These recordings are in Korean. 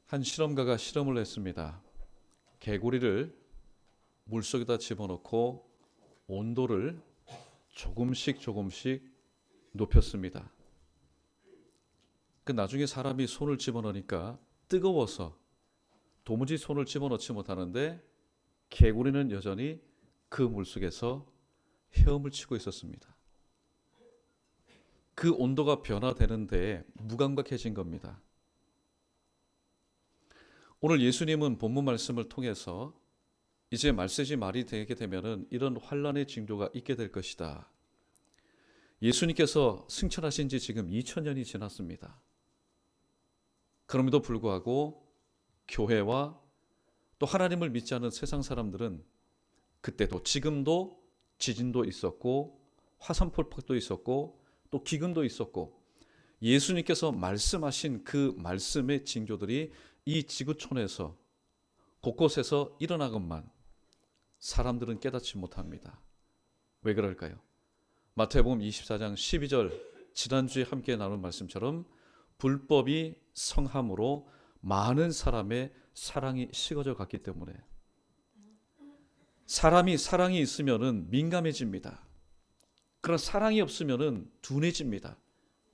한 실험가가 실험을 했습니다. 개구리를 물속에다 집어넣고 온도를 조금씩 높였습니다. 나중에 사람이 손을 집어넣으니까 뜨거워서 도무지 손을 집어넣지 못하는데 개구리는 여전히 그 물속에서 헤엄을 치고 있었습니다. 그 온도가 변화되는데 무감각해진 겁니다. 오늘 예수님은 본문 말씀을 통해서 이제 말세지 말이 되게 되면은 이런 환란의 징조가 있게 될 것이다. 예수님께서 승천하신 지 지금 2000년이 지났습니다. 그럼에도 불구하고 교회와 또 하나님을 믿지 않는 세상 사람들은 그때도 지금도 지진도 있었고 화산폭발도 있었고 또 기근도 있었고 예수님께서 말씀하신 그 말씀의 징조들이 이 지구촌에서 곳곳에서 일어나건만 사람들은 깨닫지 못합니다. 왜 그럴까요? 마태복음 24장 12절 지난주에 함께 나눈 말씀처럼 불법이 성함으로 많은 사람의 사랑이 식어져 갔기 때문에 사랑이 있으면은 민감해집니다. 그러나 사랑이 없으면은 둔해집니다.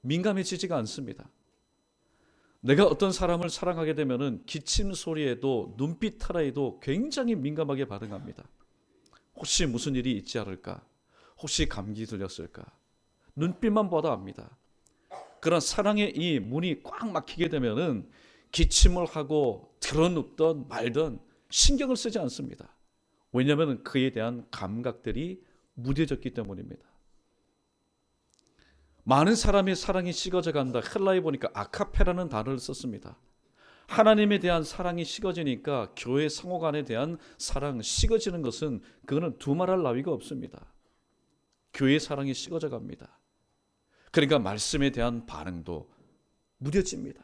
민감해지지가 않습니다. 내가 어떤 사람을 사랑하게 되면은 기침 소리에도 눈빛 하나에도 굉장히 민감하게 반응합니다. 혹시 무슨 일이 있지 않을까? 혹시 감기 들렸을까? 눈빛만 봐도 압니다. 그러나 사랑의 이 문이 꽉 막히게 되면은 기침을 하고 드러눕던 말던 신경을 쓰지 않습니다. 왜냐하면 그에 대한 감각들이 무뎌졌기 때문입니다. 많은 사람의 사랑이 식어져 간다. 헬라에 보니까 아카페라는 단어를 썼습니다. 하나님에 대한 사랑이 식어지니까 교회 상호간에 대한 사랑 식어지는 것은 그거는 두말할 나위가 없습니다. 교회의 사랑이 식어져 갑니다. 그러니까 말씀에 대한 반응도 무뎌집니다.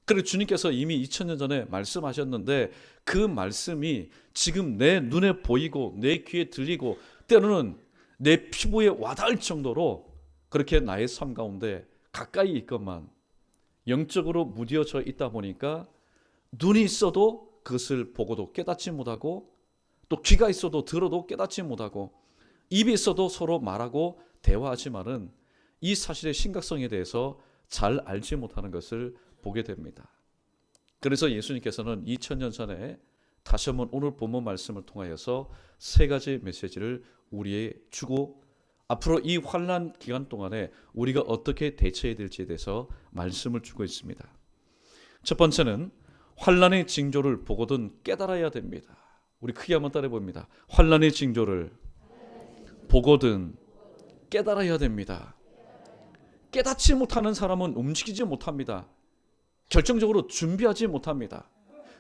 그리고 주님께서 이미 2000년 전에 말씀하셨는데 그 말씀이 지금 내 눈에 보이고 내 귀에 들리고 때로는 내 피부에 와닿을 정도로 그렇게 나의 삶 가운데 가까이 있건만 영적으로 무뎌져 있다 보니까 눈이 있어도 그것을 보고도 깨닫지 못하고 또 귀가 있어도 들어도 깨닫지 못하고 입이 있어도 서로 말하고 대화하지만은 이 사실의 심각성에 대해서 잘 알지 못하는 것을 보게 됩니다. 그래서 예수님께서는 2000년 전에 다시 한번 오늘 본문 말씀을 통하여서 세 가지 메시지를 우리에게 주고 앞으로 이 환난 기간 동안에 우리가 어떻게 대처해야 될지에 대해서 말씀을 주고 있습니다. 첫 번째는 환난의 징조를 보거든 깨달아야 됩니다. 우리 크게 한번 따라해 봅니다. 환난의 징조를 보거든 깨달아야 됩니다. 깨닫지 못하는 사람은 움직이지 못합니다. 결정적으로 준비하지 못합니다.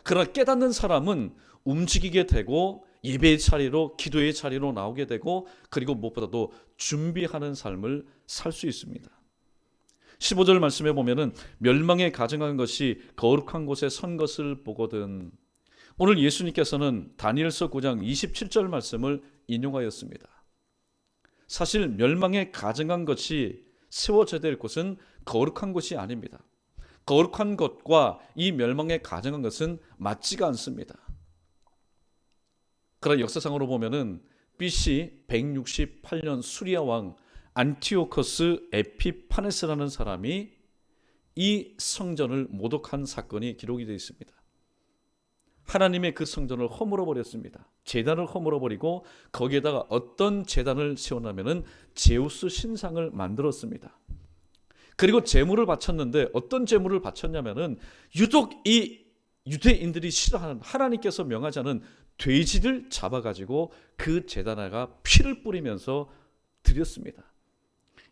그러나 깨닫는 사람은 움직이게 되고 예배의 자리로 기도의 자리로 나오게 되고 그리고 무엇보다도 준비하는 삶을 살 수 있습니다. 15절 말씀에 보면은 멸망에 가증한 것이 거룩한 곳에 선 것을 보거든. 오늘 예수님께서는 다니엘서 9장 27절 말씀을 인용하였습니다. 사실 멸망에 가증한 것이 세워져야 될 곳은 거룩한 곳이 아닙니다. 거룩한 것과 이 멸망에 가증한 것은 맞지가 않습니다. 그러나 역사상으로 보면은 BC 168년 수리아 왕 안티오코스 에피파네스라는 사람이 이 성전을 모독한 사건이 기록이 되어 있습니다. 하나님의 그 성전을 허물어 버렸습니다. 제단을 허물어 버리고 거기에다가 어떤 제단을 세웠냐면은 제우스 신상을 만들었습니다. 그리고 제물을 바쳤는데 어떤 제물을 바쳤냐면은 유독 이 유대인들이 싫어하는 하나님께서 명하지 않은 돼지를 잡아가지고 그 제단에다가 피를 뿌리면서 드렸습니다.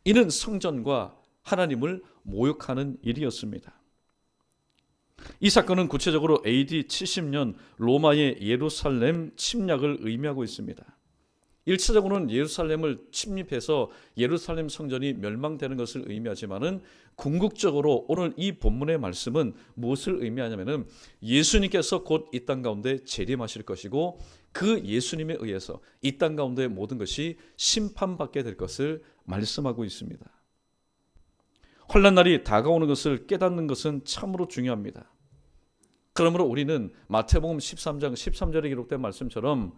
이는 성전과 하나님을 모욕하는 일이었습니다. 이 사건은 구체적으로 AD 70년 로마의 예루살렘 침략을 의미하고 있습니다. 1차적으로는 예루살렘을 침입해서 예루살렘 성전이 멸망되는 것을 의미하지만은 궁극적으로 오늘 이 본문의 말씀은 무엇을 의미하냐면은 예수님께서 곧 이 땅 가운데 재림하실 것이고 그 예수님에 의해서 이 땅 가운데 모든 것이 심판받게 될 것을 말씀하고 있습니다. 환난 날이 다가오는 것을 깨닫는 것은 참으로 중요합니다. 그러므로 우리는 마태복음 13장 13절에 기록된 말씀처럼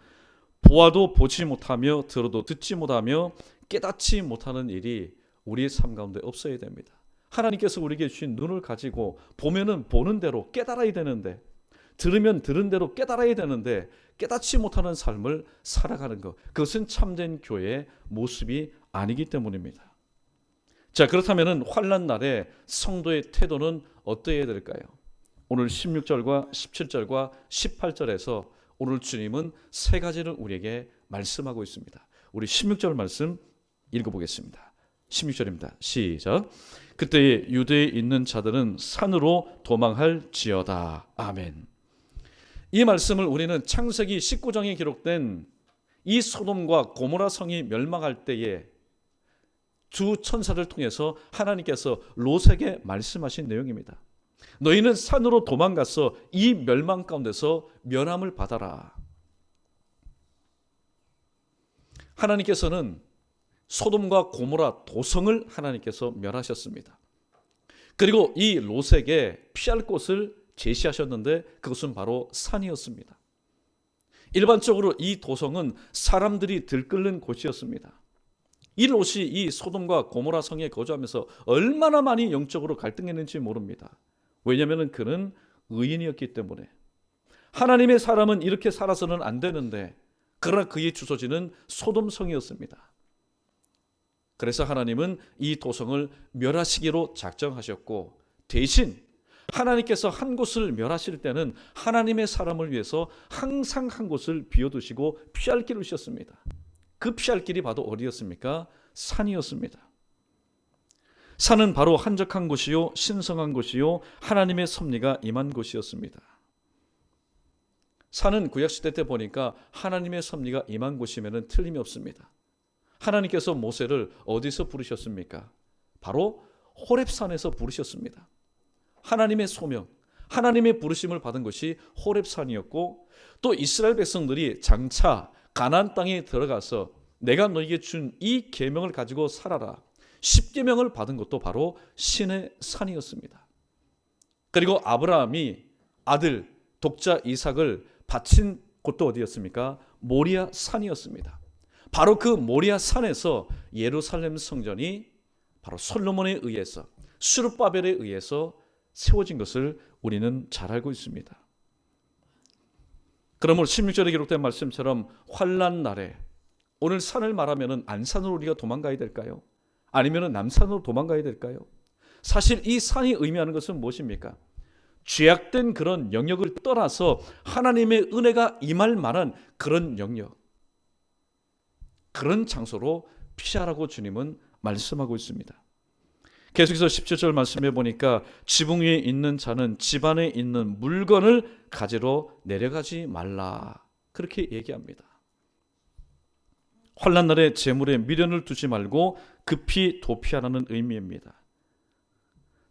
보아도 보지 못하며 들어도 듣지 못하며 깨닫지 못하는 일이 우리의 삶 가운데 없어야 됩니다. 하나님께서 우리에게 주신 눈을 가지고 보면은 보는 대로 깨달아야 되는데, 들으면 들은 대로 깨달아야 되는데 깨닫지 못하는 삶을 살아가는 것, 그것은 참된 교회의 모습이 아니기 때문입니다. 자, 그렇다면 환난 날에 성도의 태도는 어떠해야 될까요? 오늘 16절과 17절과 18절에서 오늘 주님은 세 가지를 우리에게 말씀하고 있습니다. 우리 16절 말씀 읽어보겠습니다. 16절입니다. 시작. 그때에 유대에 있는 자들은 산으로 도망할지어다. 아멘. 이 말씀을 우리는 창세기 19장에 기록된 이 소돔과 고모라 성이 멸망할 때에 두 천사를 통해서 하나님께서 롯에게 말씀하신 내용입니다. 너희는 산으로 도망가서 이 멸망 가운데서 면함을 받아라. 하나님께서는 소돔과 고모라 도성을 하나님께서 멸하셨습니다. 그리고 이 롯에게 피할 곳을 제시하셨는데 그것은 바로 산이었습니다. 일반적으로 이 도성은 사람들이 들끓는 곳이었습니다. 이 롯이 이 소돔과 고모라 성에 거주하면서 얼마나 많이 영적으로 갈등했는지 모릅니다. 왜냐하면 그는 의인이었기 때문에. 하나님의 사람은 이렇게 살아서는 안 되는데, 그러나 그의 주소지는 소돔성이었습니다. 그래서 하나님은 이 도성을 멸하시기로 작정하셨고, 대신 하나님께서 한 곳을 멸하실 때는 하나님의 사람을 위해서 항상 한 곳을 비워두시고 피할 길을 주셨습니다. 그 피할 길이 바로 어디였습니까? 산이었습니다. 산은 바로 한적한 곳이요 신성한 곳이요 하나님의 섭리가 임한 곳이었습니다. 산은 구약시대 때 보니까 하나님의 섭리가 임한 곳이면 틀림이 없습니다. 하나님께서 모세를 어디서 부르셨습니까? 바로 호렙산에서 부르셨습니다. 하나님의 소명, 하나님의 부르심을 받은 것이 호렙산이었고, 또 이스라엘 백성들이 장차 가나안 땅에 들어가서 내가 너에게 준 이 계명을 가지고 살아라, 10계명을 받은 것도 바로 신의 산이었습니다. 그리고 아브라함이 아들 독자 이삭을 바친 곳도 어디였습니까? 모리아 산이었습니다. 바로 그 모리아 산에서 예루살렘 성전이 바로 솔로몬에 의해서, 수르바벨에 의해서 세워진 것을 우리는 잘 알고 있습니다. 그러므로 16절에 기록된 말씀처럼 환난 날에, 오늘 산을 말하면 안산으로 우리가 도망가야 될까요? 아니면 남산으로 도망가야 될까요? 사실 이 산이 의미하는 것은 무엇입니까? 죄악된 그런 영역을 떠나서 하나님의 은혜가 임할 만한 그런 영역, 그런 장소로 피하라고 주님은 말씀하고 있습니다. 계속해서 17절 말씀해 보니까 지붕 위에 있는 자는 집 안에 있는 물건을 가지러 내려가지 말라, 그렇게 얘기합니다. 환난 날에 재물에 미련을 두지 말고 급히 도피하라는 의미입니다.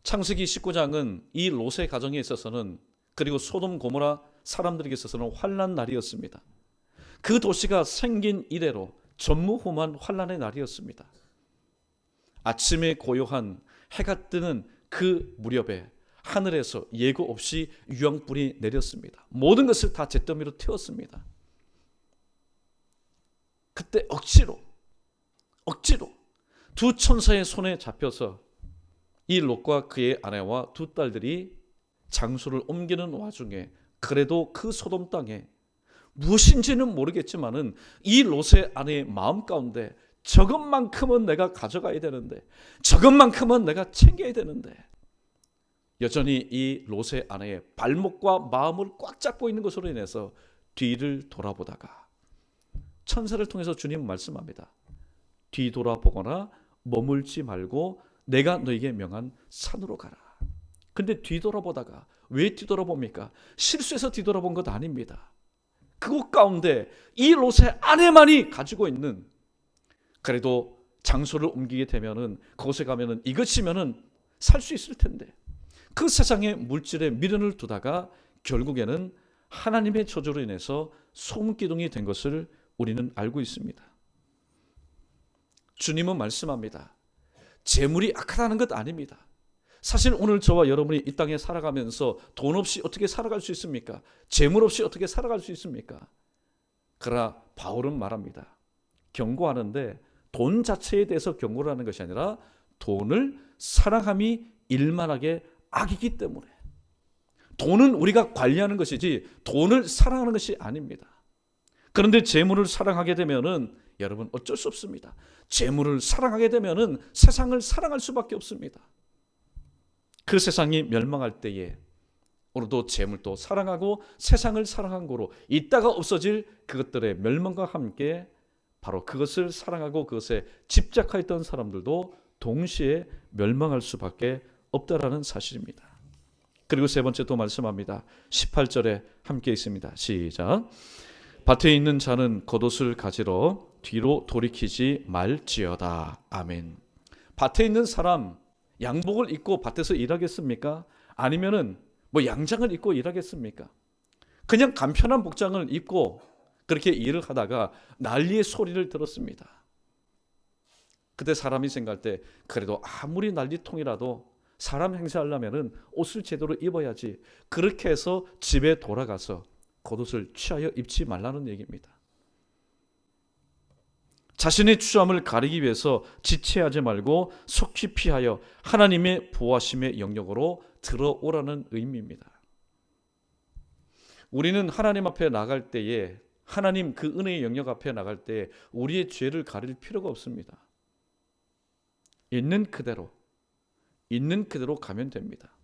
창세기 19장은 이 롯의 가정에 있어서는, 그리고 소돔 고모라 사람들에게 있어서는 환난 날이었습니다. 그 도시가 생긴 이래로 전무후무한 환난의 날이었습니다. 아침에 고요한 해가 뜨는 그 무렵에 하늘에서 예고 없이 유황불이 내렸습니다. 모든 것을 다 잿더미로 태웠습니다. 그때 억지로 두 천사의 손에 잡혀서 이 롯과 그의 아내와 두 딸들이 장소를 옮기는 와중에, 그래도 그 소돔 땅에 무엇인지는 모르겠지만은 이 롯의 아내의 마음 가운데 저것만큼은 내가 가져가야 되는데, 저것만큼은 내가 챙겨야 되는데, 여전히 이 롯의 아내의 발목과 마음을 꽉 잡고 있는 것으로 인해서 뒤를 돌아보다가 천사를 통해서 주님 말씀합니다. 뒤돌아보거나 머물지 말고 내가 너에게 명한 산으로 가라. 근데 뒤돌아보다가, 왜 뒤돌아봅니까? 실수해서 뒤돌아본 것 아닙니다. 그곳 가운데 이 롯의 아내만이 가지고 있는, 그래도 장소를 옮기게 되면은, 그곳에 가면은 이것이면은 살 수 있을 텐데, 그 세상의 물질에 미련을 두다가 결국에는 하나님의 저주로 인해서 소금기둥이 된 것을 우리는 알고 있습니다. 주님은 말씀합니다. 재물이 악하다는 것 아닙니다. 사실 오늘 저와 여러분이 이 땅에 살아가면서 돈 없이 어떻게 살아갈 수 있습니까? 재물 없이 어떻게 살아갈 수 있습니까? 그러나 바울은 말합니다. 경고하는데 돈 자체에 대해서 경고를 하는 것이 아니라 돈을 사랑함이 일만하게 악이기 때문에, 돈은 우리가 관리하는 것이지 돈을 사랑하는 것이 아닙니다. 그런데 재물을 사랑하게 되면은 여러분 어쩔 수 없습니다. 재물을 사랑하게 되면은 세상을 사랑할 수밖에 없습니다. 그 세상이 멸망할 때에 오늘도 재물도 사랑하고 세상을 사랑한 거로 있다가 없어질 그것들의 멸망과 함께 바로 그것을 사랑하고 그것에 집착하였던 사람들도 동시에 멸망할 수밖에 없다라는 사실입니다. 그리고 세 번째 또 말씀합니다. 18절에 함께 있습니다. 시작. 밭에 있는 자는 겉옷을 가지러 뒤로 돌이키지 말지어다. 아멘. 밭에 있는 사람 양복을 입고 밭에서 일하겠습니까? 아니면은 양장을 입고 일하겠습니까? 그냥 간편한 복장을 입고 그렇게 일을 하다가 난리의 소리를 들었습니다. 그때 사람이 생각할 때 그래도 아무리 난리통이라도 사람 행세하려면은 옷을 제대로 입어야지. 그렇게 해서 집에 돌아가서 겉옷을 취하여 입지 말라는 얘기입니다. 자신의 추함을 가리기 위해서 지체하지 말고 속히 피하여 하나님의 보호하심의 영역으로 들어오라는 의미입니다. 우리는 하나님 앞에 나갈 때에, 하나님 그 은혜의 영역 앞에 나갈 때 우리의 죄를 가릴 필요가 없습니다. 있는 그대로 가면 됩니다.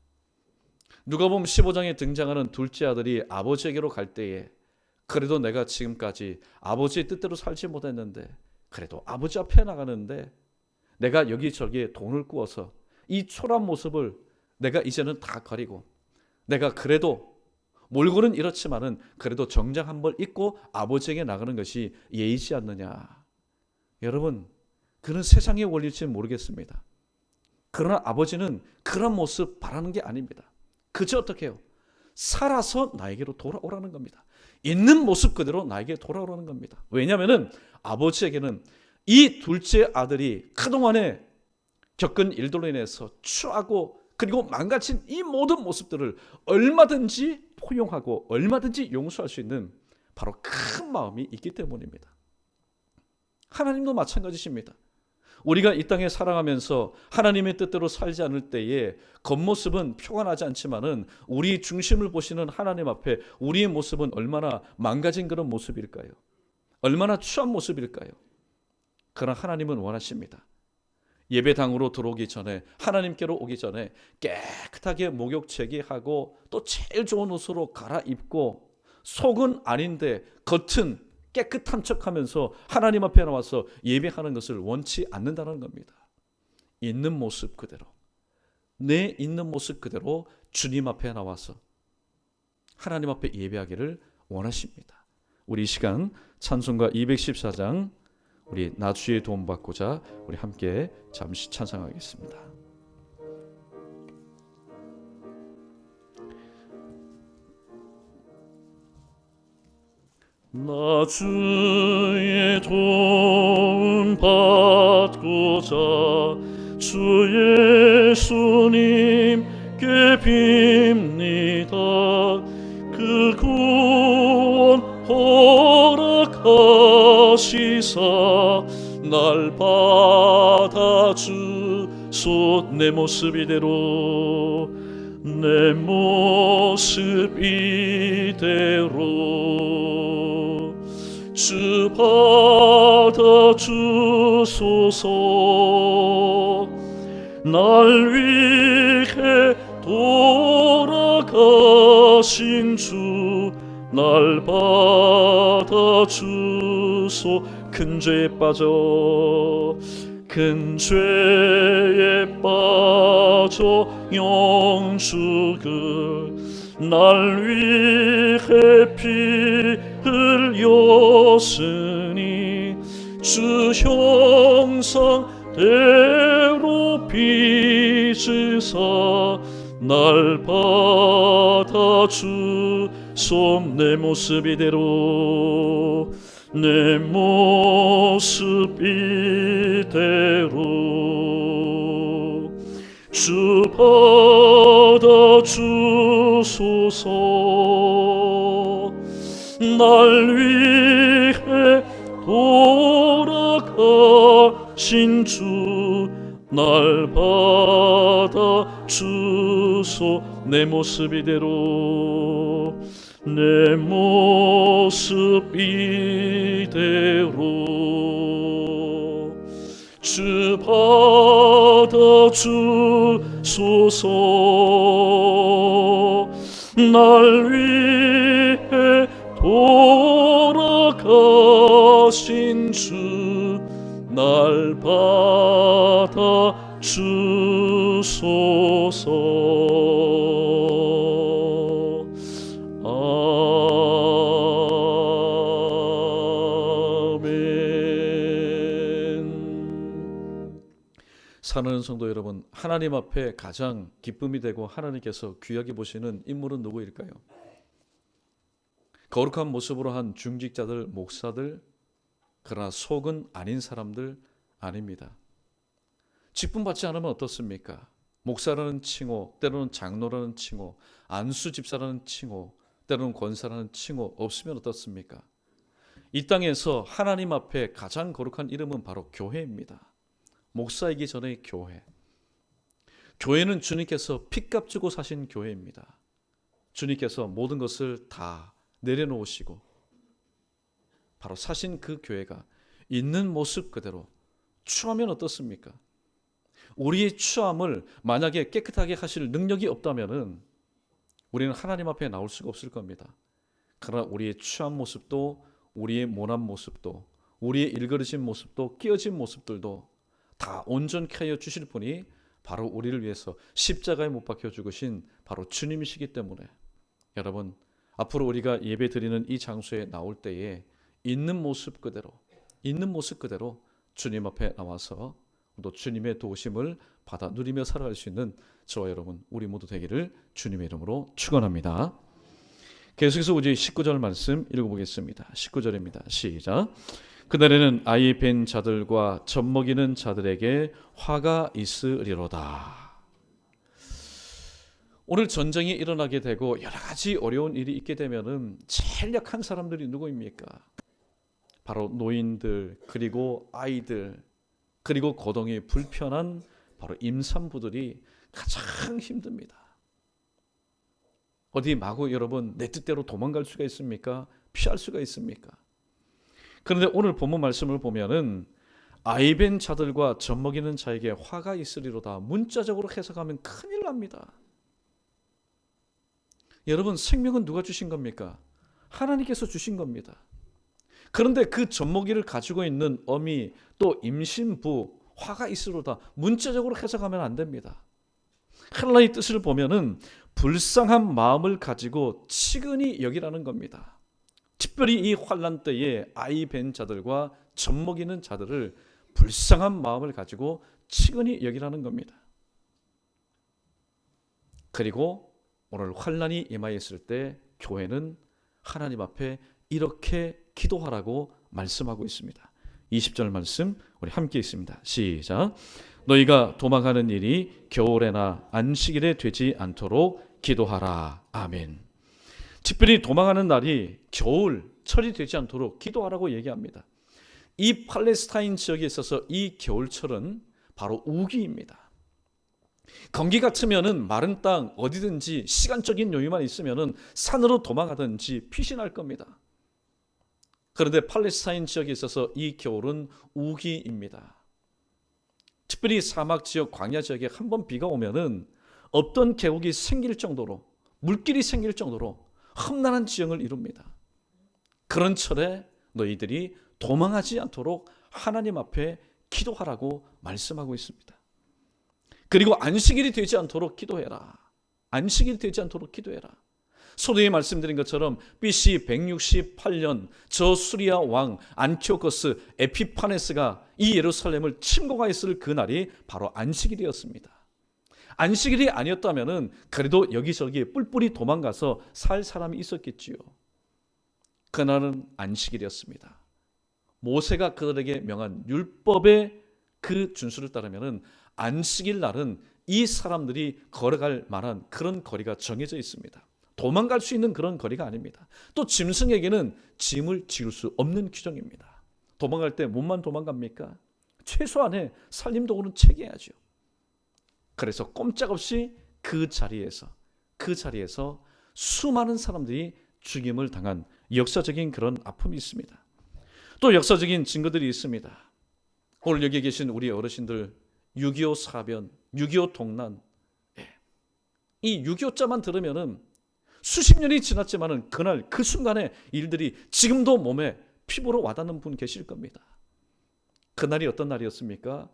누가복음 15장에 등장하는 둘째 아들이 아버지에게로 갈 때에 그래도 내가 지금까지 아버지의 뜻대로 살지 못했는데 그래도 아버지 앞에 나가는데 내가 여기저기에 돈을 꾸어서 이 초라한 모습을 내가 이제는 다 가리고 내가 그래도 몰골은 이렇지만은 그래도 정장 한 벌 입고 아버지에게 나가는 것이 예의지 않느냐. 여러분, 그는 세상의 원리일지 모르겠습니다. 그러나 아버지는 그런 모습 바라는 게 아닙니다. 그저 어떻게 해요? 살아서 나에게로 돌아오라는 겁니다. 있는 모습 그대로 나에게 돌아오라는 겁니다. 왜냐하면 아버지에게는 이 둘째 아들이 그동안에 겪은 일들로 인해서 추하고 그리고 망가진 이 모든 모습들을 얼마든지 포용하고 얼마든지 용서할 수 있는 바로 큰 마음이 있기 때문입니다. 하나님도 마찬가지십니다. 우리가 이 땅에 살아가면서 하나님의 뜻대로 살지 않을 때에 겉모습은 표가 나지 않지만은 우리 중심을 보시는 하나님 앞에 우리의 모습은 얼마나 망가진 그런 모습일까요? 얼마나 추한 모습일까요? 그러나 하나님은 원하십니다. 예배당으로 들어오기 전에, 하나님께로 오기 전에 깨끗하게 목욕 제기하고 또 제일 좋은 옷으로 갈아입고 속은 아닌데 겉은 깨끗한 척하면서 하나님 앞에 나와서 예배하는 것을 원치 않는다는 겁니다. 있는 모습 그대로, 내 있는 모습 그대로 주님 앞에 나와서 하나님 앞에 예배하기를 원하십니다. 우리 이 시간 찬송가 214장 우리 나주의 도움 받고자 우리 함께 잠시 찬송하겠습니다. 나 주의 도움 받고자 주 예수님께 빕니다. 그 구원 허락하시사 날 받아주소. 내 모습 이대로, 내 모습 이대로 주 받아주소서. 날 위해 돌아가신 주 날 받아주소. 큰 죄에 빠져 영죽을 날 위해 피 흘렸으니 주 형상대로 빚으사 날 받아주소. 내 모습 이대로, 내 모습 이대로 주 주 받아주소서. 날 위해 돌아가신 주 날 받아주소. 내 모습 이대로 내 모습 이대로 주 받아주소서. 날 위해 돌아가신 주 날 받아주소서. 아멘. 사랑하는 성도 여러분, 하나님 앞에 가장 기쁨이 되고 하나님께서 귀하게 보시는 인물은 누구일까요? 거룩한 모습으로 한 중직자들, 목사들, 그러나 속은 아닌 사람들 아닙니다. 직분 받지 않으면 어떻습니까? 목사라는 칭호, 때로는 장로라는 칭호, 안수 집사라는 칭호, 때로는 권사라는 칭호 없으면 어떻습니까? 이 땅에서 하나님 앞에 가장 거룩한 이름은 바로 교회입니다. 목사이기 전에 교회. 교회는 주님께서 피값 주고 사신 교회입니다. 주님께서 모든 것을 다 내려놓으시고 바로 사신 그 교회가 있는 모습 그대로 취하면 어떻습니까? 우리의 취함을 만약에 깨끗하게 하실 능력이 없다면 우리는 하나님 앞에 나올 수가 없을 겁니다. 그러나 우리의 취한 모습도, 우리의 모난 모습도, 우리의 일그러진 모습도, 끼어진 모습들도 다 온전케 하여 주실 분이 바로 우리를 위해서 십자가에 못 박혀 죽으신 바로 주님이시기 때문에 여러분, 앞으로 우리가 예배 드리는 이 장소에 나올 때에 있는 모습 그대로 주님 앞에 나와서 또 주님의 도우심을 받아 누리며 살아갈 수 있는 저와 여러분 우리 모두 되기를 주님의 이름으로 축원합니다. 계속해서 우리 19절 말씀 읽어보겠습니다. 19절입니다. 시작. 그날에는 아이 벤 자들과 젖먹이는 자들에게 화가 있으리로다. 오늘 전쟁이 일어나게 되고 여러 가지 어려운 일이 있게 되면은 제일 약한 사람들이 누구입니까? 바로 노인들, 그리고 아이들, 그리고 거동이 불편한 바로 임산부들이 가장 힘듭니다. 어디 마구 여러분 내 뜻대로 도망갈 수가 있습니까? 피할 수가 있습니까? 그런데 오늘 본문 말씀을 보면은 아이벤 자들과 젖먹이는 자에게 화가 있으리로다. 문자적으로 해석하면 큰일 납니다. 여러분, 생명은 누가 주신 겁니까? 하나님께서 주신 겁니다. 그런데 그 젖먹이를 가지고 있는 어미 또 임신부 화가 있으로다. 문자적으로 해석하면 안 됩니다. 하나님의 뜻을 보면은 불쌍한 마음을 가지고 치근히 여기라는 겁니다. 특별히 이 환난 때에 아이 벤 자들과 젖먹이는 자들을 불쌍한 마음을 가지고 치근히 여기라는 겁니다. 그리고 오늘 환난이 임하였을 때 교회는 하나님 앞에 이렇게 기도하라고 말씀하고 있습니다. 20절 말씀 우리 함께 있습니다. 시작. 너희가 도망하는 일이 겨울에나 안식일에 되지 않도록 기도하라. 아멘. 특별히 도망하는 날이 겨울철이 되지 않도록 기도하라고 얘기합니다. 이 팔레스타인 지역에 있어서 이 겨울철은 바로 우기입니다. 건기 같으면은 마른 땅 어디든지 시간적인 여유만 있으면은 산으로 도망가든지 피신할 겁니다. 그런데 팔레스타인 지역에 있어서 이 겨울은 우기입니다. 특별히 사막 지역, 광야 지역에 한번 비가 오면은 없던 계곡이 생길 정도로, 물길이 생길 정도로 험난한 지형을 이룹니다. 그런 철에 너희들이 도망하지 않도록 하나님 앞에 기도하라고 말씀하고 있습니다. 그리고 안식일이 되지 않도록 기도해라. 안식일이 되지 않도록 기도해라. 소도에 말씀드린 것처럼 BC 168년 저 수리아 왕 안티오코스 에피파네스가 이 예루살렘을 침공하였을 그날이 바로 안식일이었습니다. 안식일이 아니었다면 그래도 여기저기 뿔뿔이 도망가서 살 사람이 있었겠지요. 그날은 안식일이었습니다. 모세가 그들에게 명한 율법의 그 준수를 따르면 안식일 날은 이 사람들이 걸어갈 만한 그런 거리가 정해져 있습니다. 도망갈 수 있는 그런 거리가 아닙니다. 또 짐승에게는 짐을 지울 수 없는 규정입니다. 도망갈 때 몸만 도망갑니까? 최소한의 살림도구는 챙겨야죠. 그래서 꼼짝없이 그 자리에서 수많은 사람들이 죽임을 당한 역사적인 그런 아픔이 있습니다. 또 역사적인 증거들이 있습니다. 오늘 여기 계신 우리 어르신들 6.25 사변, 6.25 동란, 이 6.25자만 들으면은 수십 년이 지났지만은 그날 그 순간의 일들이 지금도 몸에 피부로 와닿는 분 계실 겁니다. 그날이 어떤 날이었습니까?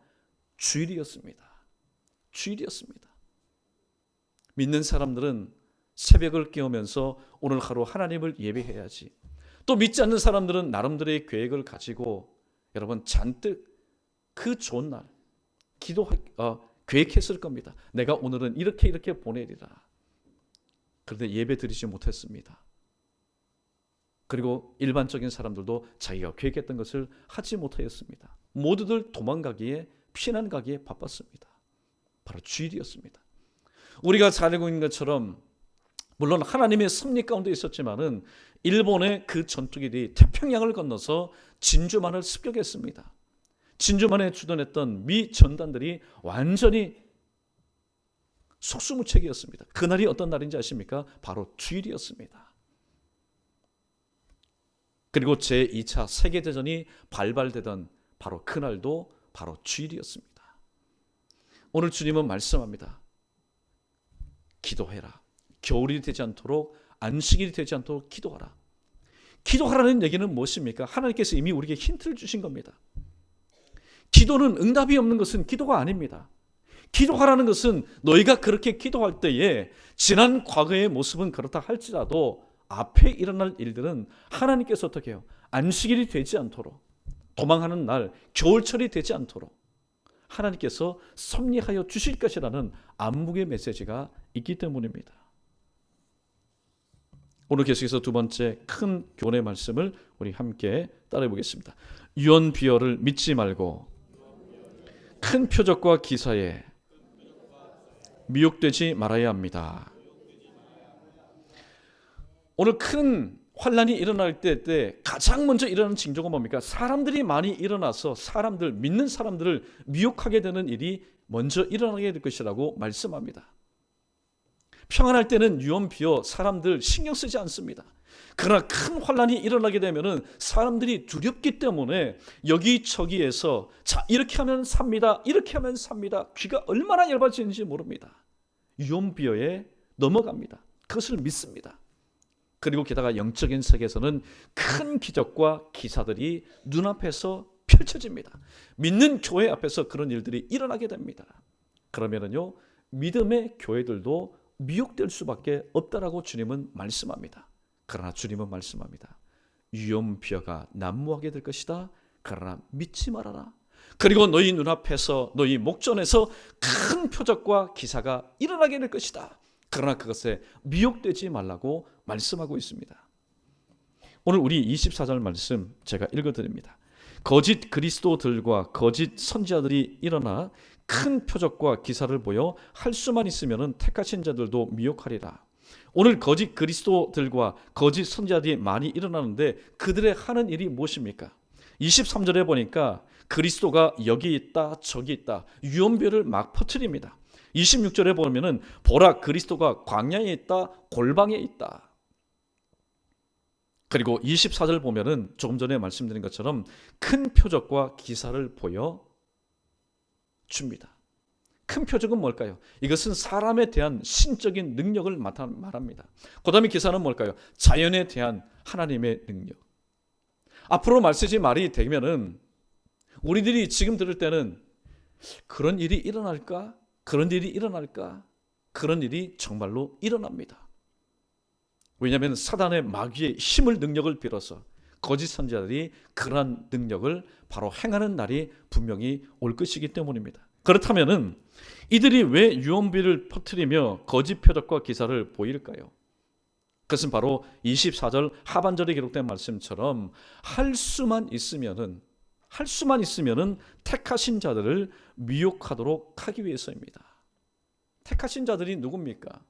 주일이었습니다. 믿는 사람들은 새벽을 깨우면서 오늘 하루 하나님을 예배해야지. 또 믿지 않는 사람들은 나름대로의 계획을 가지고 여러분 잔뜩 그 좋은 날 계획했을 겁니다. 내가 오늘은 이렇게 보내리라. 그런데 예배 드리지 못했습니다. 그리고 일반적인 사람들도 자기가 계획했던 것을 하지 못하였습니다. 모두들 도망가기에 피난 가기에 바빴습니다. 바로 주일이었습니다. 우리가 잘 알고 있는 것처럼 물론 하나님의 섭리 가운데 있었지만은 일본의 그 전투기들이 태평양을 건너서 진주만을 습격했습니다. 진주만에 주둔했던 미 전단들이 완전히 속수무책이었습니다. 그날이 어떤 날인지 아십니까? 바로 주일이었습니다. 그리고 제2차 세계대전이 발발되던 바로 그날도 바로 주일이었습니다. 오늘 주님은 말씀합니다. 기도해라. 겨울이 되지 않도록, 안식일이 되지 않도록 기도하라. 기도하라는 얘기는 무엇입니까? 하나님께서 이미 우리에게 힌트를 주신 겁니다. 기도는 응답이 없는 것은 기도가 아닙니다. 기도하라는 것은 너희가 그렇게 기도할 때에 지난 과거의 모습은 그렇다 할지라도 앞에 일어날 일들은 하나님께서 어떻게 해요? 안식일이 되지 않도록, 도망하는 날, 겨울철이 되지 않도록 하나님께서 섭리하여 주실 것이라는 암묵의 메시지가 있기 때문입니다. 오늘 계속해서 두 번째 큰 교훈의 말씀을 우리 함께 따라해 보겠습니다. 유언비어를 믿지 말고 큰 표적과 기사에 미혹되지 말아야 합니다. 오늘 큰 환란이 일어날 때 가장 먼저 일어나는 징조가 뭡니까? 사람들이 많이 일어나서 믿는 사람들을 미혹하게 되는 일이 먼저 일어나게 될 것이라고 말씀합니다. 평안할 때는 유언비어 사람들 신경 쓰지 않습니다. 그러나 큰 환란이 일어나게 되면은 사람들이 두렵기 때문에 여기저기에서 자 이렇게 하면 삽니다. 이렇게 하면 삽니다. 귀가 얼마나 얇아지는지 모릅니다. 유언비어에 넘어갑니다. 그것을 믿습니다. 그리고 게다가 영적인 세계에서는 큰 기적과 기사들이 눈앞에서 펼쳐집니다. 믿는 교회 앞에서 그런 일들이 일어나게 됩니다. 그러면은요 믿음의 교회들도 미혹될 수밖에 없다라고 주님은 말씀합니다. 그러나 주님은 말씀합니다. 유언비어가 난무하게 될 것이다. 그러나 믿지 말아라. 그리고 너희 눈앞에서 너희 목전에서 큰 표적과 기사가 일어나게 될 것이다. 그러나 그것에 미혹되지 말라고 말씀하고 있습니다. 오늘 우리 24절 말씀 제가 읽어드립니다. 거짓 그리스도들과 거짓 선지자들이 일어나 큰 표적과 기사를 보여 할 수만 있으면 택하신 자들도 미혹하리라. 오늘 거짓 그리스도들과 거짓 선지자들이 많이 일어나는데 그들의 하는 일이 무엇입니까? 23절에 보니까 그리스도가 여기 있다 저기 있다 유언비어를 막 퍼뜨립니다. 26절에 보면은 보라 그리스도가 광야에 있다 골방에 있다. 그리고 24절 보면은 조금 전에 말씀드린 것처럼 큰 표적과 기사를 보여 줍니다. 큰 표적은 뭘까요? 이것은 사람에 대한 신적인 능력을 말합니다. 그 다음에 기사는 뭘까요? 자연에 대한 하나님의 능력. 앞으로 말씀이 되면은 우리들이 지금 들을 때는 그런 일이 일어날까? 그런 일이 일어날까? 그런 일이 정말로 일어납니다. 왜냐하면 사단의 마귀의 힘을 능력을 빌어서 거짓 선지자들이 그러한 능력을 바로 행하는 날이 분명히 올 것이기 때문입니다. 그렇다면은 이들이 왜 유언비를 퍼뜨리며 거짓 표적과 기사를 보일까요? 그것은 바로 24절 하반절에 기록된 말씀처럼 할 수만 있으면은 택하신 자들을 미혹하도록 하기 위해서입니다. 택하신 자들이 누굽니까?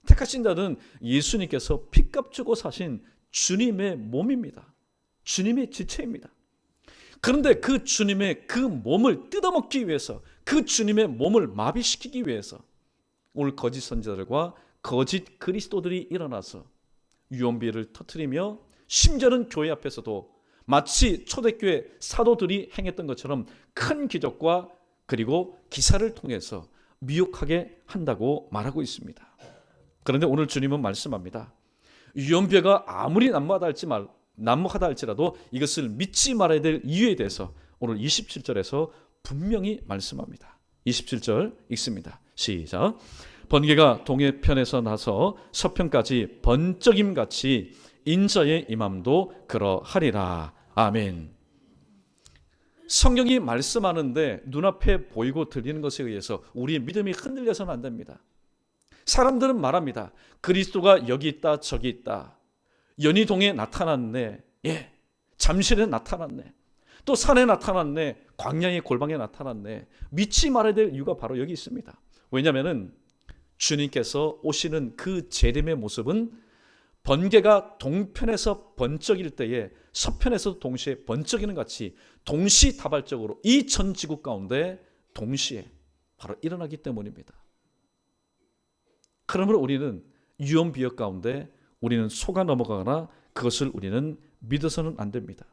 택하신 자들은 예수님께서 핏값 주고 사신 주님의 몸입니다. 주님의 지체입니다. 그런데 그 주님의 그 몸을 뜯어먹기 위해서, 그 주님의 몸을 마비시키기 위해서 오늘 거짓 선지자들과 거짓 그리스도들이 일어나서 유언비어를 터뜨리며 심지어는 교회 앞에서도 마치 초대교회 사도들이 행했던 것처럼 큰 기적과 그리고 기사를 통해서 미혹하게 한다고 말하고 있습니다. 그런데 오늘 주님은 말씀합니다. 유언비어가 아무리 난무하다 할지라도 이것을 믿지 말아야 될 이유에 대해서 오늘 27절에서 분명히 말씀합니다. 27절 읽습니다. 시작. 번개가 동해편에서 나서 서편까지 번쩍임같이 인자의 임함도 그러하리라. 아멘. 성경이 말씀하는데 눈앞에 보이고 들리는 것에 의해서 우리의 믿음이 흔들려서는 안 됩니다. 사람들은 말합니다. 그리스도가 여기 있다 저기 있다. 연희동에 나타났네. 예, 잠실에 나타났네. 또 산에 나타났네. 광야의 골방에 나타났네. 믿지 말아야 될 이유가 바로 여기 있습니다. 왜냐하면 주님께서 오시는 그 재림의 모습은 번개가 동편에서 번쩍일 때에 서편에서 동시에 번쩍이는 같이 동시다발적으로 이 전 지구 가운데 동시에 바로 일어나기 때문입니다. 그러므로 우리는 유언비어 가운데 우리는 속아 넘어가거나 그것을 우리는 믿어서는 안 됩니다.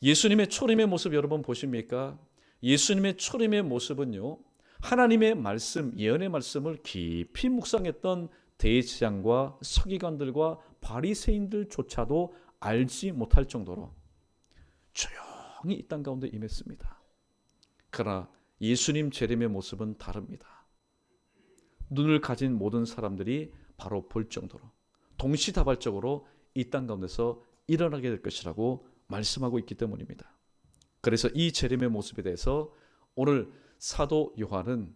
예수님의 초림의 모습 여러분 보십니까? 예수님의 초림의 모습은요, 하나님의 말씀, 예언의 말씀을 깊이 묵상했던 대제사장과 서기관들과 바리새인들조차도 알지 못할 정도로 조용히 이 땅 가운데 임했습니다. 그러나 예수님 재림의 모습은 다릅니다. 눈을 가진 모든 사람들이 바로 볼 정도로 동시다발적으로 이 땅 가운데서 일어나게 될 것이라고 말씀하고 있기 때문입니다. 그래서 이 재림의 모습에 대해서 오늘 사도 요한은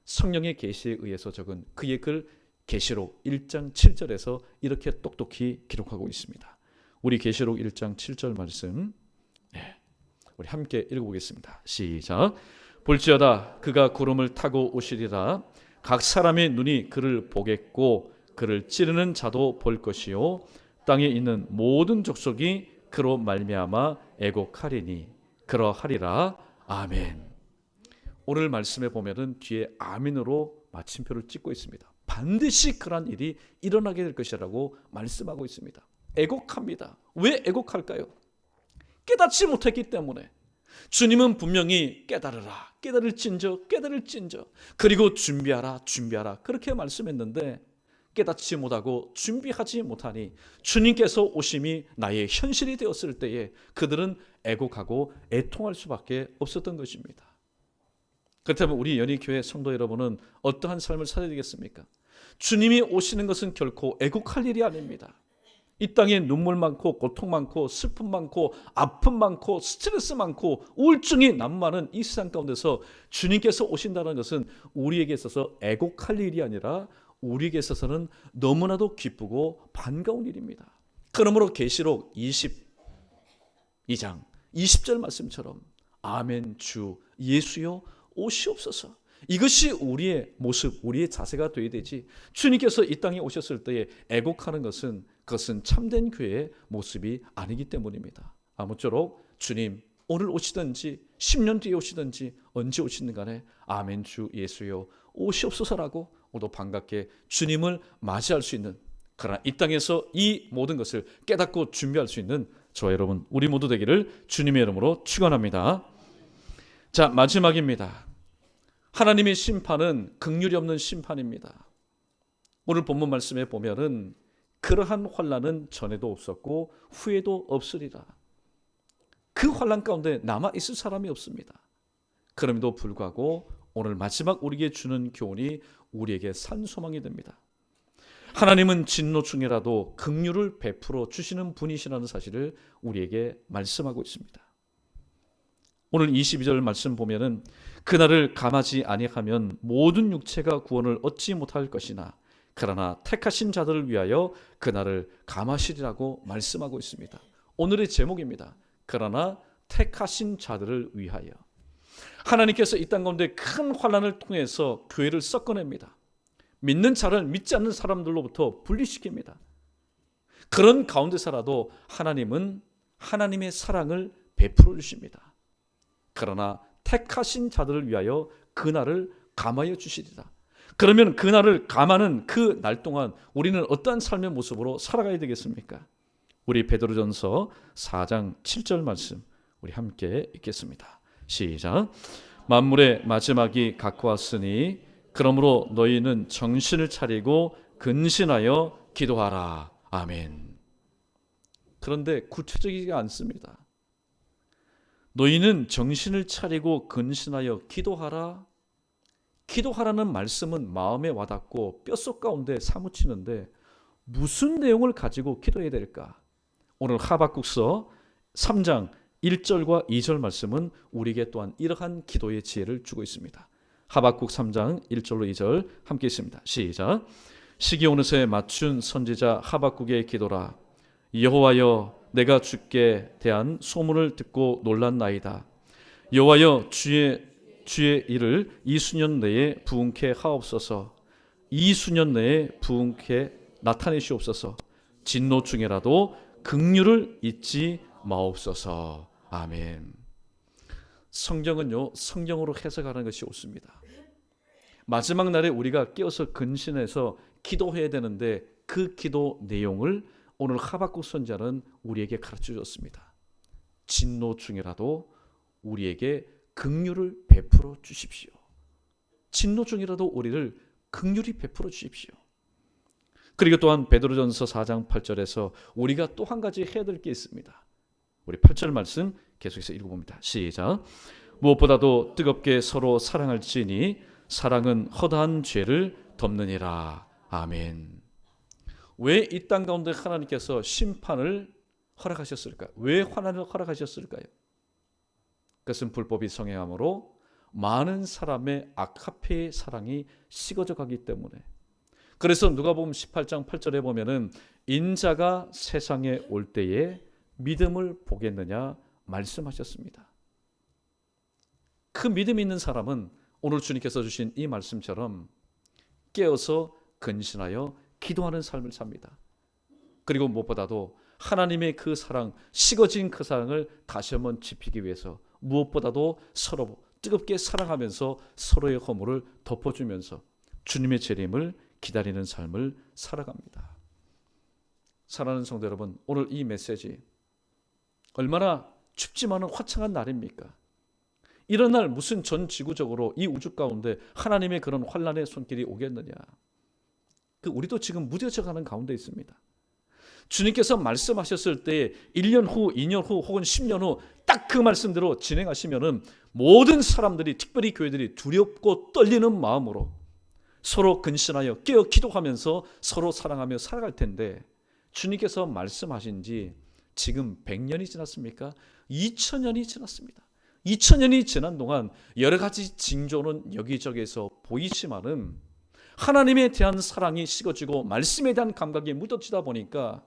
성령의 계시에 의해서 적은 그의 글 계시록 1장 7절에서 이렇게 똑똑히 기록하고 있습니다. 우리 계시록 1장 7절 말씀, 우리 함께 읽어보겠습니다. 시작. 볼지어다 그가 구름을 타고 오시리라. 각 사람의 눈이 그를 보겠고 그를 찌르는 자도 볼 것이요 땅에 있는 모든 족속이 그로 말미암아 애곡하리니 그러하리라. 아멘. 오늘 말씀에 보면은 뒤에 아멘으로 마침표를 찍고 있습니다. 반드시 그러한 일이 일어나게 될 것이라고 말씀하고 있습니다. 애곡합니다. 왜 애곡할까요? 깨닫지 못했기 때문에. 주님은 분명히 깨달으라, 깨달을진저, 깨달을진저, 그리고 준비하라, 준비하라 그렇게 말씀했는데 깨닫지 못하고 준비하지 못하니 주님께서 오심이 나의 현실이 되었을 때에 그들은 애곡하고 애통할 수밖에 없었던 것입니다. 그렇다면 우리 연희교회 성도 여러분은 어떠한 삶을 살아야 되겠습니까? 주님이 오시는 것은 결코 애곡할 일이 아닙니다. 이 땅에 눈물 많고 고통 많고 슬픔 많고 아픔 많고 스트레스 많고 우울증이 난무하는 이 세상 가운데서 주님께서 오신다는 것은 우리에게 있어서 애곡할 일이 아니라 우리에게 있어서는 너무나도 기쁘고 반가운 일입니다. 그러므로 계시록 22장 20절 말씀처럼 아멘 주 예수여 오시옵소서. 이것이 우리의 모습, 우리의 자세가 되어야 되지. 주님께서 이 땅에 오셨을 때에 애곡하는 것은 그것은 참된 교회의 모습이 아니기 때문입니다. 아무쪼록 주님 오늘 오시든지 10년 뒤에 오시든지 언제 오시든 간에 아멘 주 예수여 오시옵소서라고 모두 반갑게 주님을 맞이할 수 있는, 그러나 이 땅에서 이 모든 것을 깨닫고 준비할 수 있는 저와 여러분 우리 모두 되기를 주님의 이름으로 축원합니다. 자, 마지막입니다. 하나님의 심판은 긍휼이 없는 심판입니다. 오늘 본문 말씀에 보면은 그러한 환난은 전에도 없었고 후에도 없으리라. 그 환난 가운데 남아 있을 사람이 없습니다. 그럼에도 불구하고 오늘 마지막 우리에게 주는 교훈이 우리에게 산소망이 됩니다. 하나님은 진노 중에라도 긍휼을 베풀어 주시는 분이시라는 사실을 우리에게 말씀하고 있습니다. 오늘 22절 말씀 보면은 그날을 감하지 아니하면 모든 육체가 구원을 얻지 못할 것이나 그러나 택하신 자들을 위하여 그날을 감하시리라고 말씀하고 있습니다. 오늘의 제목입니다. 그러나 택하신 자들을 위하여. 하나님께서 이 땅 가운데 큰 환난을 통해서 교회를 섞어냅니다. 믿는 자를 믿지 않는 사람들로부터 분리시킵니다. 그런 가운데서라도 하나님은 하나님의 사랑을 베풀어 주십니다. 그러나 택하신 자들을 위하여 그날을 감하여 주시리라. 그러면 그날을 감하는 그 날 동안 우리는 어떠한 삶의 모습으로 살아가야 되겠습니까? 우리 베드로전서 4장 7절 말씀 우리 함께 읽겠습니다. 시작. 만물의 마지막이 가까웠으니 그러므로 너희는 정신을 차리고 근신하여 기도하라. 아멘. 그런데 구체적이지 않습니다. 너희는 정신을 차리고 근신하여 기도하라. 기도하라는 말씀은 마음에 와닿고 뼛속 가운데 사무치는데 무슨 내용을 가지고 기도해야 될까? 오늘 하박국서 3장 1절과 2절 말씀은 우리에게 또한 이러한 기도의 지혜를 주고 있습니다. 하박국 3장 1절로 2절 함께 있습니다. 시작. 시기 오는 새에 맞춘 선지자 하박국의 기도라. 여호와여, 내가 주께 대한 소문을 듣고 놀랐나이다. 여호와여, 주의 일을 이수년 내에 부응케 하옵소서. 이수년 내에 부응케 나타내시옵소서. 진노 중에라도 긍휼을 잊지 마옵소서. 아멘. 성경은요, 성경으로 해석하는 것이 옳습니다. 마지막 날에 우리가 깨어서 근신해서 기도해야 되는데 그 기도 내용을 오늘 하박국 선지자는 우리에게 가르쳐 줬습니다. 진노 중이라도 우리에게 긍휼을 베풀어 주십시오. 진노 중이라도 우리를 긍휼히 베풀어 주십시오. 그리고 또한 베드로전서 4장 8절에서 우리가 또 한 가지 해야 될 게 있습니다. 우리 8절 말씀 계속해서 읽어봅니다. 시작. 무엇보다도 뜨겁게 서로 사랑할지니 사랑은 허다한 죄를 덮느니라. 아멘. 왜 이 땅 가운데 하나님께서 심판을 허락하셨을까요? 왜 환난을 허락하셨을까요? 그것은 불법이 성행함으로 많은 사람의 아카페의 사랑이 식어져 가기 때문에. 그래서 누가복음 18장 8절에 보면은 인자가 세상에 올 때에 믿음을 보겠느냐 말씀하셨습니다. 그 믿음 있는 사람은 오늘 주님께서 주신 이 말씀처럼 깨어서 근신하여 기도하는 삶을 삽니다. 그리고 무엇보다도 하나님의 그 사랑, 식어진 그 사랑을 다시 한번 지피기 위해서 무엇보다도 서로 뜨겁게 사랑하면서 서로의 허물을 덮어주면서 주님의 재림을 기다리는 삶을 살아갑니다. 사랑하는 성도 여러분, 오늘 이 메시지 얼마나 춥지만은 화창한 날입니까? 이런 날 무슨 전 지구적으로 이 우주 가운데 하나님의 그런 환난의 손길이 오겠느냐? 우리도 지금 무뎌져 가는 가운데 있습니다. 주님께서 말씀하셨을 때 1년 후, 2년 후 혹은 10년 후 딱 그 말씀대로 진행하시면은 모든 사람들이, 특별히 교회들이 두렵고 떨리는 마음으로 서로 근신하여 깨어 기도하면서 서로 사랑하며 살아갈 텐데 주님께서 말씀하신 지 지금 100년이 지났습니까? 2000년이 지났습니다. 2000년이 지난 동안 여러 가지 징조는 여기저기에서 보이지만은 하나님에 대한 사랑이 식어지고 말씀에 대한 감각이 묻어지다 보니까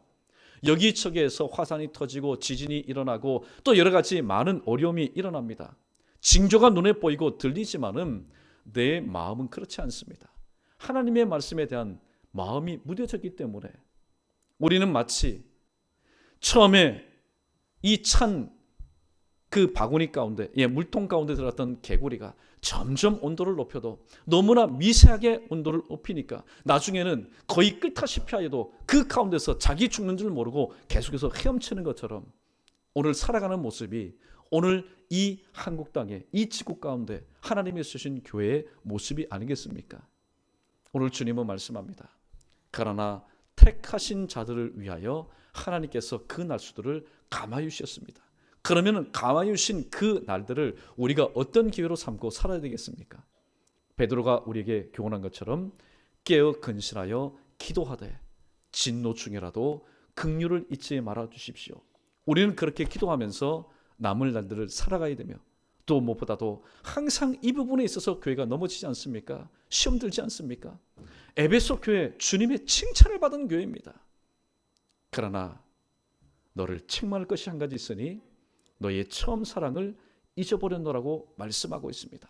여기저기에서 화산이 터지고 지진이 일어나고 또 여러 가지 많은 어려움이 일어납니다. 징조가 눈에 보이고 들리지만은 내 마음은 그렇지 않습니다. 하나님의 말씀에 대한 마음이 무뎌졌기 때문에 우리는 마치 처음에 이 찬 그 바구니 가운데, 물통 가운데 들어갔던 개구리가 점점 온도를 높여도 너무나 미세하게 온도를 높이니까 나중에는 거의 끓다시피 하여도 그 가운데서 자기 죽는 줄 모르고 계속해서 헤엄치는 것처럼 오늘 살아가는 모습이 오늘 이 한국 땅에 이 지구 가운데 하나님이 쓰신 교회의 모습이 아니겠습니까? 오늘 주님은 말씀합니다. 그러나 택하신 자들을 위하여 하나님께서 그 날수들을 감하여 주셨습니다. 그러면 감하여 주신 그 날들을 우리가 어떤 기회로 삼고 살아야 되겠습니까? 베드로가 우리에게 교훈한 것처럼 깨어 근신하여 기도하되 진노 중에라도 긍휼을 잊지 말아 주십시오. 우리는 그렇게 기도하면서 남을 날들을 살아가야 되며 또 무엇보다도 항상 이 부분에 있어서 교회가 넘어지지 않습니까? 시험 들지 않습니까? 에베소 교회 주님의 칭찬을 받은 교회입니다. 그러나 너를 책망할 것이 한 가지 있으니 너의 처음 사랑을 잊어버렸노라고 말씀하고 있습니다.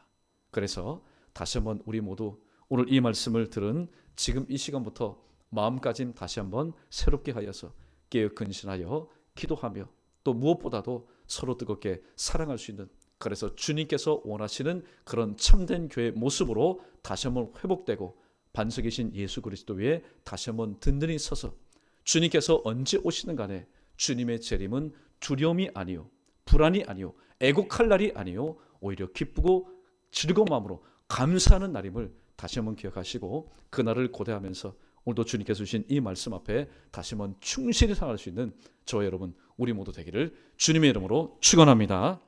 그래서 다시 한번 우리 모두 오늘 이 말씀을 들은 지금 이 시간부터 마음까지 다시 한번 새롭게 하여서 깨어 근신하여 기도하며 또 무엇보다도 서로 뜨겁게 사랑할 수 있는, 그래서 주님께서 원하시는 그런 참된 교회의 모습으로 다시 한번 회복되고 반석이신 예수 그리스도 위에 다시 한번 든든히 서서 주님께서 언제 오시는 간에 주님의 재림은 두려움이 아니요 불안이 아니요 애곡할 날이 아니요 오히려 기쁘고 즐거운 마음으로 감사하는 날임을 다시 한번 기억하시고 그날을 고대하면서 오늘도 주님께서 주신 이 말씀 앞에 다시 한번 충실히 살아갈 수 있는 저와 여러분 우리 모두 되기를 주님의 이름으로 축원합니다.